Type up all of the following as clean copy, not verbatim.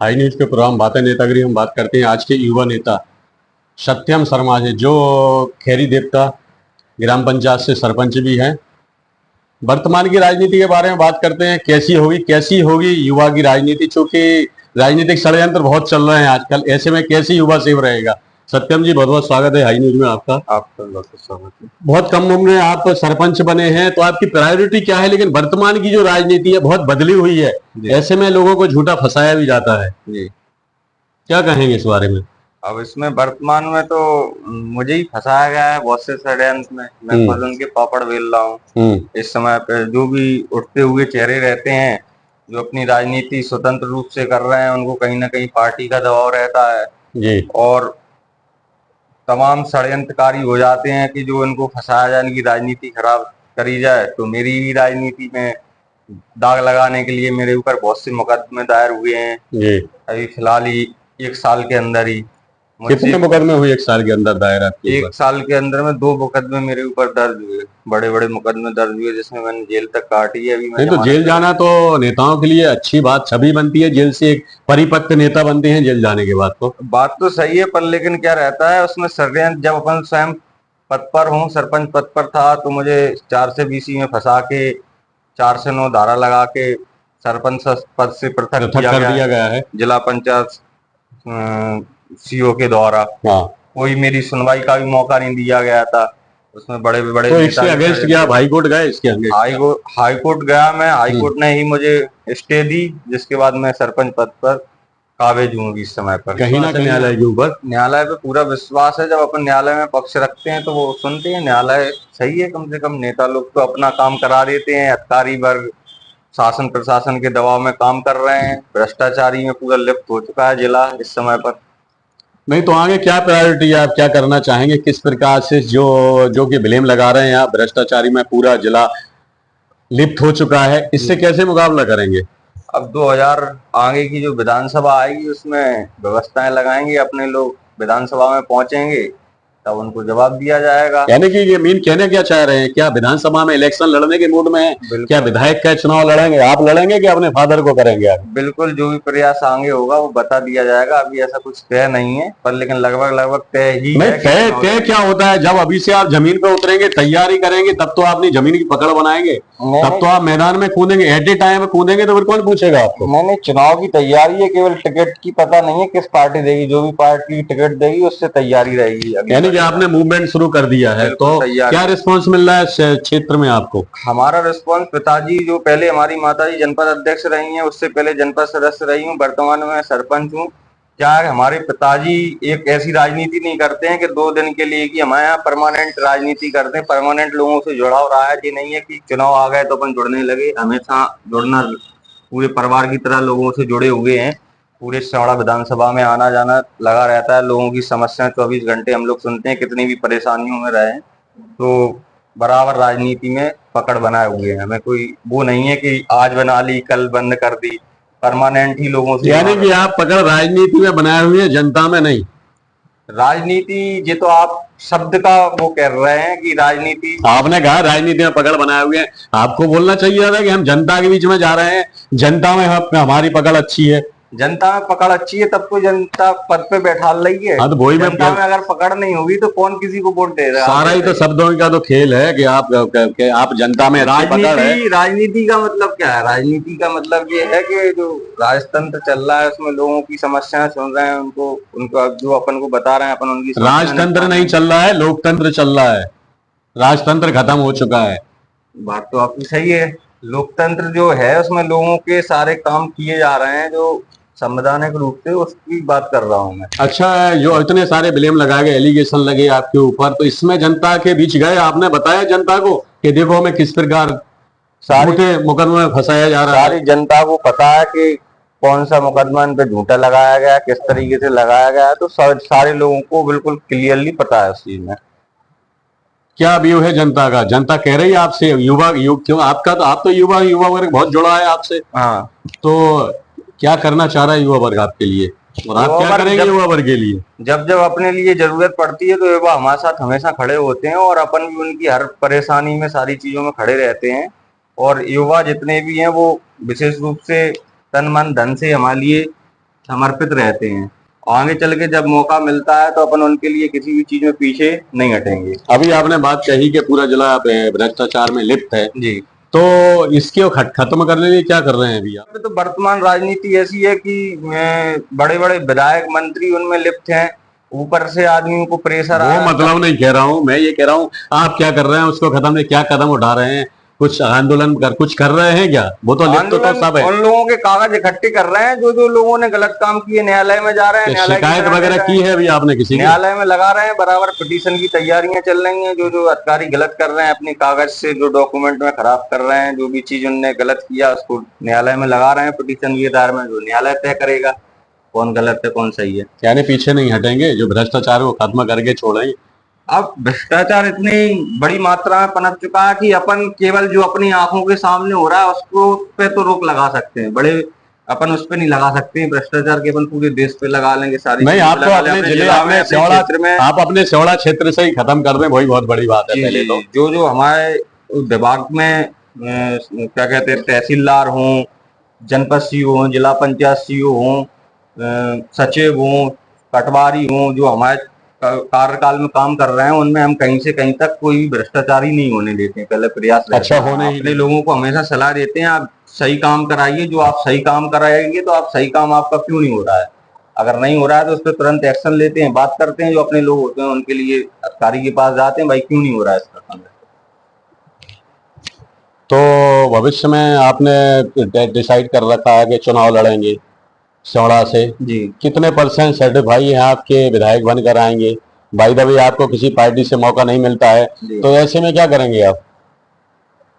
High news के programme बातें नेतागिरी हम बात करते हैं आज के युवा नेता सत्यम शर्मा जी, जो खैरी देवता ग्राम पंचायत से सरपंच भी हैं। वर्तमान की राजनीति के बारे में बात करते हैं, कैसी होगी युवा की राजनीति, चूंकि राजनीतिक षड्यंत्र बहुत चल रहे हैं आजकल। ऐसे में कैसी युवा सेफ रहेगा। सत्यम जी, बहुत बहुत स्वागत है हाई न्यूज में आपका। आपका बहुत स्वागत है। बहुत कम उम्र में आप सरपंच बने हैं, तो आपकी प्रायोरिटी क्या है? लेकिन वर्तमान की जो राजनीति है बहुत बदली हुई है, ऐसे में लोगों को झूठा फंसाया भी जाता है जी। क्या कहेंगे इस बारे में? अब इसमें वर्तमान में तो मुझे ही फंसाया गया है बहुत से षड्यंत्र में। मैं खुद उनके पापड़ बेल रहा हूँ। इस समय पे जो भी उठते हुए चेहरे रहते हैं, जो अपनी राजनीति स्वतंत्र रूप से कर रहे हैं, उनको कहीं ना कहीं पार्टी का दबाव रहता है जी। और तमाम षड्यंत्रकारी हो जाते हैं कि जो इनको फंसाया जाए, इनकी राजनीति खराब करी जाए। तो मेरी भी राजनीति में दाग लगाने के लिए मेरे ऊपर बहुत से मुकदमे दायर हुए हैं। जी। अभी फिलहाल ही एक साल के अंदर ही कितने मुकदमे हुए एक साल के अंदर दायर आपके ऊपर? एक साल के अंदर में 2 मुकदमे मेरे ऊपर दर्ज हुए, बड़े बड़े मुकदमे दर्ज हुए, जिसमें मैंने जेल तक काटी है। अभी नहीं तो जेल जाना तो नेताओं के लिए अच्छी बात, छवि बनती है, जेल से एक परिपक्व नेता बनते हैं जेल जाने के बाद। तो बात तो सही है, पर लेकिन क्या रहता है उसमें षड्यंत्र, जब अपन स्वयं पद पर हूँ, सरपंच पद पर था, तो मुझे 4 से 20 में फंसा के 4 से 9 धारा लगा के सरपंच पद से पृथक कर दिया गया है जिला पंचायत सीओ के द्वारा। हाँ। कोई मेरी सुनवाई का भी मौका नहीं दिया गया था। उसमें बड़े बड़े तो इसके अगेंस्ट क्या हाई कोर्ट गए? इसके हाई कोर्ट गया मैं। हाई कोर्ट ने ही मुझे स्टे दी, जिसके बाद मैं सरपंच पद पर काबिज हूँ इस समय पर। कहीं ना कहीं न्यायालय पे पूरा विश्वास है। जब अपन न्यायालय में पक्ष रखते हैं तो वो सुनते हैं। न्यायालय सही है, कम से कम नेता लोग तो अपना काम करा देते हैं। अधिकारी वर्ग शासन प्रशासन के दबाव में काम कर रहे हैं। भ्रष्टाचारी में पूरा लिप्त हो चुका है जिला इस समय पर। नहीं तो आगे क्या प्रायोरिटी है, आप क्या करना चाहेंगे? किस प्रकार से जो कि ब्लेम लगा रहे हैं आप, भ्रष्टाचारी में पूरा जिला लिप्त हो चुका है, इससे कैसे मुकाबला करेंगे? अब 2000 आगे की जो विधानसभा आएगी उसमें व्यवस्थाएं लगाएंगे। अपने लोग विधानसभा में पहुंचेंगे तब उनको जवाब दिया जाएगा। यानी कि ये मीन कहने क्या चाह रहे हैं? क्या विधानसभा में इलेक्शन लड़ने के मूड में है? क्या विधायक का चुनाव लड़ेंगे? आप लड़ेंगे कि अपने फादर को करेंगे आप? बिल्कुल, जो भी प्रयास आगे होगा वो बता दिया जाएगा। अभी ऐसा कुछ तय नहीं है, पर लेकिन लगभग तय ही है। तय क्या होता है? जब अभी से आप जमीन पे उतरेंगे, तैयारी करेंगे, तब तो अपनी जमीन की पकड़ बनाएंगे, तब तो आप मैदान में कूदेंगे। एट ए टाइम कूदेंगे तो फिर कौन पूछेगा आपको? मैंने चुनाव की तैयारी है, केवल टिकट की पता नहीं है किस पार्टी देगी। जो भी पार्टी टिकट देगी उससे तैयारी रहेगी। यानी कि आपने मूवमेंट शुरू कर दिया है, तो क्या रिस्पांस मिल रहा है क्षेत्र में आपको? हमारा रिस्पांस, पिताजी जो पहले हमारी माताजी जनपद अध्यक्ष रही हैं, उससे पहले जनपद सदस्य रही हूँ, वर्तमान में मैं सरपंच हूँ। क्या है, हमारे पिताजी एक ऐसी राजनीति नहीं करते हैं कि 2 दिन के लिए, कि हमारे यहाँ परमानेंट राजनीति करते हैं। परमानेंट लोगों से जुड़ाव रहा है। ये नहीं है कि चुनाव आ गए तो अपन जुड़ने लगे। हमेशा जुड़ना, पूरे परिवार की तरह लोगों से जुड़े हुए हैं। पूरे सौड़ा विधानसभा में आना जाना लगा रहता है। लोगों की समस्याएं 24 घंटे हम लोग सुनते हैं, कितनी भी परेशानियों में रहे। तो बराबर राजनीति में पकड़ बनाए हुए हैं। हमें कोई वो नहीं है कि आज बना ली कल बंद कर दी। परमानेंट ही लोगों से। यानी कि आप पकड़ राजनीति में बनाए हुए हैं, जनता में नहीं। राजनीति, ये तो आप शब्द का वो कह रहे हैं कि राजनीति, आपने कहा राजनीति में पकड़ बनाए हुए हैं। आपको बोलना चाहिए था कि हम जनता के बीच में जा रहे हैं, जनता में हमारी पकड़ अच्छी है। जनता में पकड़ अच्छी है तब तो जनता पद पे बैठा रही है। तो वही जनता में अगर पकड़ नहीं होगी तो कौन किसी को वोट दे रहा है? सारा ही तो शब्दों का तो खेल है कि आप जनता में राजनीति का मतलब क्या है? राजनीति का मतलब ये है कि जो राजतंत्र चल रहा है उसमें लोगों की समस्याएं सुन रहे हैं, उनको जो अपन को बता रहे हैं, अपन उनकी। राजतंत्र नहीं चल रहा है, लोकतंत्र चल रहा है। राजतंत्र खत्म हो चुका है। बात तो आपकी सही है। लोकतंत्र जो है उसमें लोगों के सारे काम किए जा रहे हैं, जो संवैधानिक रूप से, उसकी बात कर रहा हूँ मैं। अच्छा, जो इतने सारे ब्लेम लगाए गए, एलिगेशन लगे आपके ऊपर, तो इसमें जनता के बीच गए, आपने बताया जनता को कि देखो हमें किस प्रकार सारे मुकदमे में फंसाया जा रहा है? सारी जनता को पता है कि कौन सा मुकदमा इन पे झूठा लगाया गया, किस तरीके से लगाया गया। तो सारे लोगों को बिल्कुल क्लियरली पता है उस चीज में। क्या व्यू है जनता का? जनता कह रही है आपसे, क्यों आपका तो, आप तो युवा वर्ग बहुत जुड़ा है आपसे। हाँ, तो क्या करना चाह रहा है युवा वर्ग आपके लिए, और आप क्या करेंगे युवा वर्ग के लिए? जब जब अपने लिए जरूरत पड़ती है तो युवा हमारे साथ हमेशा खड़े होते हैं, और अपन भी उनकी हर परेशानी में, सारी चीजों में खड़े रहते हैं। और युवा जितने भी हैं वो विशेष रूप से तन मन धन से हमारे लिए समर्पित रहते हैं। आगे चल के जब मौका मिलता है तो अपन उनके लिए किसी भी चीज में पीछे नहीं हटेंगे। अभी आपने बात कही कि पूरा जिला भ्रष्टाचार में लिप्त है, जी। तो इसके खत्म करने के लिए क्या कर रहे हैं अभी आप? तो वर्तमान राजनीति ऐसी है कि बड़े बड़े विधायक मंत्री उनमें लिप्त हैं, ऊपर से आदमियों को प्रेशर वो मतलब नहीं कह रहा हूँ, मैं ये कह रहा हूँ आप क्या कर रहे हैं उसको खत्म में, क्या कदम उठा रहे हैं, कुछ आंदोलन कुछ कर रहे हैं क्या? वो तो लिप्त तो सब है। उन लोगों के कागज इकट्ठे कर रहे हैं जो लोगों ने गलत काम किए, न्यायालय में जा रहे हैं, शिकायत वगैरह की है अभी आपने किसी की? न्यायालय में लगा रहे हैं, बराबर पिटीशन की तैयारियां चल रही हैं। जो अधिकारी गलत कर रहे हैं अपने कागज से, जो डॉक्यूमेंट में खराब कर रहे हैं, जो भी चीज उन्होंने गलत किया उसको न्यायालय में लगा रहे हैं पिटीशन की आधार में, जो न्यायालय तय करेगा कौन गलत है कौन सही है। यानी पीछे नहीं हटेंगे, जो भ्रष्टाचार को खत्म करके छोड़ेंगे। अब भ्रष्टाचार इतनी बड़ी मात्रा में पनप चुका है कि अपन केवल जो अपनी आंखों के सामने हो रहा है उसको पे तो रोक लगा सकते हैं, बड़े अपन उस पे नहीं लगा सकते हैं। भ्रष्टाचार के अपन पूरे देश पे लगा लेंगे सारी नहीं, आप तो अपने जिले अपने क्षेत्र में, आप अपने सेवड़ा क्षेत्र से ही खत्म कर दें, वही बहुत बड़ी बात है। पहले तो जो हमारे विभाग में क्या कहते हैं, तहसीलदार हों, जनपद सीओ हों, जिला पंचायत सीओ हों, सचिव हों, पटवारी हों, जो हमारे कार्यकाल में काम कर रहे हैं, उनमें हम कहीं से कहीं तक कोई भ्रष्टाचारी नहीं होने देते हैं। पहले प्रयास अच्छा होने ही अपने लोगों को हमेशा सलाह देते हैं, आप सही काम कराइए, जो आप सही काम कराएंगे तो आप सही काम आपका क्यों नहीं हो रहा है, अगर नहीं हो रहा है तो उस पर तुरंत एक्शन लेते हैं, बात करते हैं। जो अपने लोग होते हैं उनके लिए अधिकारी के पास जाते हैं, भाई क्यों नहीं हो रहा है इसका काम। तो भविष्य में आपने डिसाइड कर रखा है कि चुनाव लड़ेंगे सेवड़ा से जी। कितने % सर्टिफाई हैं आपके विधायक बनकर आएंगे? बाय द वे आपको किसी पार्टी से मौका नहीं मिलता है, तो ऐसे में क्या करेंगे आप?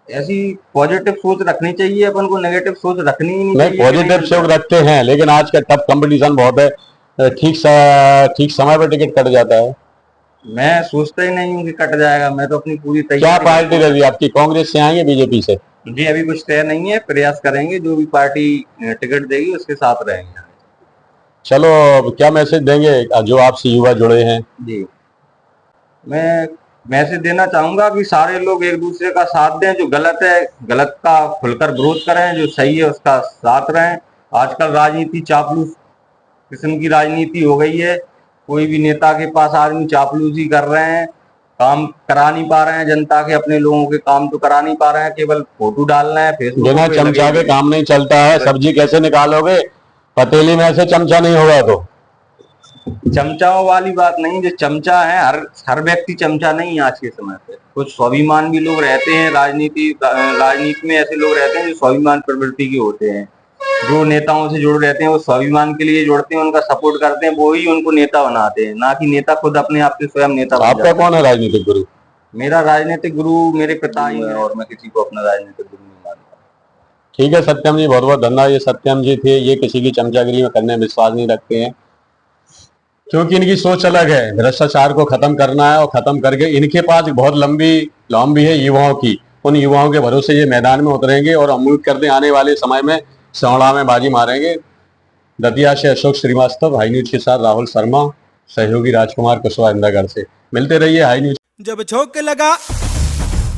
ऐसी पॉजिटिव सोच रखनी चाहिए अपन को, नेगेटिव सोच रखनी ही नहीं। पॉजिटिव सोच रखते हैं, लेकिन आज का टफ कंपटीशन बहुत है, ठीक समय पर टिकट कट जाता है। मैं सोचता ही नहीं हूँ कि कट जाएगा, मैं तो अपनी पूरी तैयारी। क्या पार्टी रही आपकी, कांग्रेस से आएंगे बीजेपी से? जी अभी कुछ तय नहीं है, प्रयास करेंगे, जो भी पार्टी टिकट देगी उसके साथ रहेंगे। चलो, क्या मैसेज देंगे जो आपसे युवा जुड़े हैं? जी मैं मैसेज देना चाहूंगा कि सारे लोग एक दूसरे का साथ दें, जो गलत है गलत का खुलकर विरोध करें, जो सही है उसका साथ रहें। आजकल राजनीति चापलूस किस्म की राजनीति हो गई है, कोई भी नेता के पास आदमी चापलूसी कर रहे हैं, काम करा नहीं पा रहे हैं जनता के, अपने लोगों के काम तो करा नहीं पा रहे हैं, केवल फोटो डाल रहे हैं फेसबुक बिना चमचा के काम नहीं चलता है। सब्जी कैसे निकालोगे, पतीली में ऐसे चमचा नहीं होगा। तो चमचाओं वाली बात नहीं, जो चमचा है हर व्यक्ति चमचा नहीं है आज के समय पे। कुछ स्वाभिमान भी लोग रहते हैं, राजनीति में ऐसे लोग रहते हैं जो स्वाभिमान प्रवृत्ति के होते हैं, जो नेताओं से जुड़ रहते हैं, वो स्वाभिमान के लिए जुड़ते हैं, उनका सपोर्ट करते हैं, वो ही उनको नेता बनाते हैं, ना कि नेता खुद अपने आप से स्वयं नेता बन जाते हैं। आपका कौन है राजनीतिक गुरु? मेरा राजनीतिक गुरु मेरे पिता ही है, और मैं किसी को अपना राजनीतिक गुरु नहीं मानता। ठीक है सत्यम जी, बहुत बहुत धन्यवाद। ये सत्यम जी थे, ये किसी की चमचागिरी में करने में विश्वास नहीं रखते हैं, क्योंकि इनकी सोच अलग है। भ्रष्टाचार को खत्म करना है, और खत्म करके इनके पास बहुत लंबी भी है युवाओं की, उन युवाओं के भरोसे ये मैदान में उतरेंगे, और उम्मीद करते हैं आने वाले समय में सेवड़ा में बाजी मारेंगे। दतिया से अशोक श्रीवास्तव, हाई न्यूज के साथ राहुल शर्मा, सहयोगी राजकुमार कुशवाहा इंदागढ़ से। मिलते रहिए हाई न्यूज। जब झोंक लगा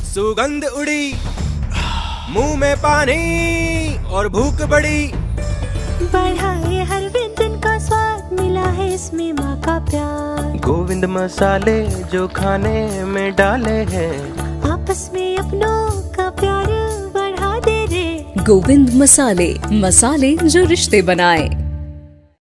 सुगंध उड़ी, मुंह में पानी और भूख बढ़ी, बढ़ाए हर व्यंजन का स्वाद, मिला है इसमें माँ का प्यार। गोविंद मसाले जो खाने में डाले हैं, आपस में अपनों का प्यार बढ़ा दे रे। गोविंद मसाले, मसाले जो रिश्ते बनाए।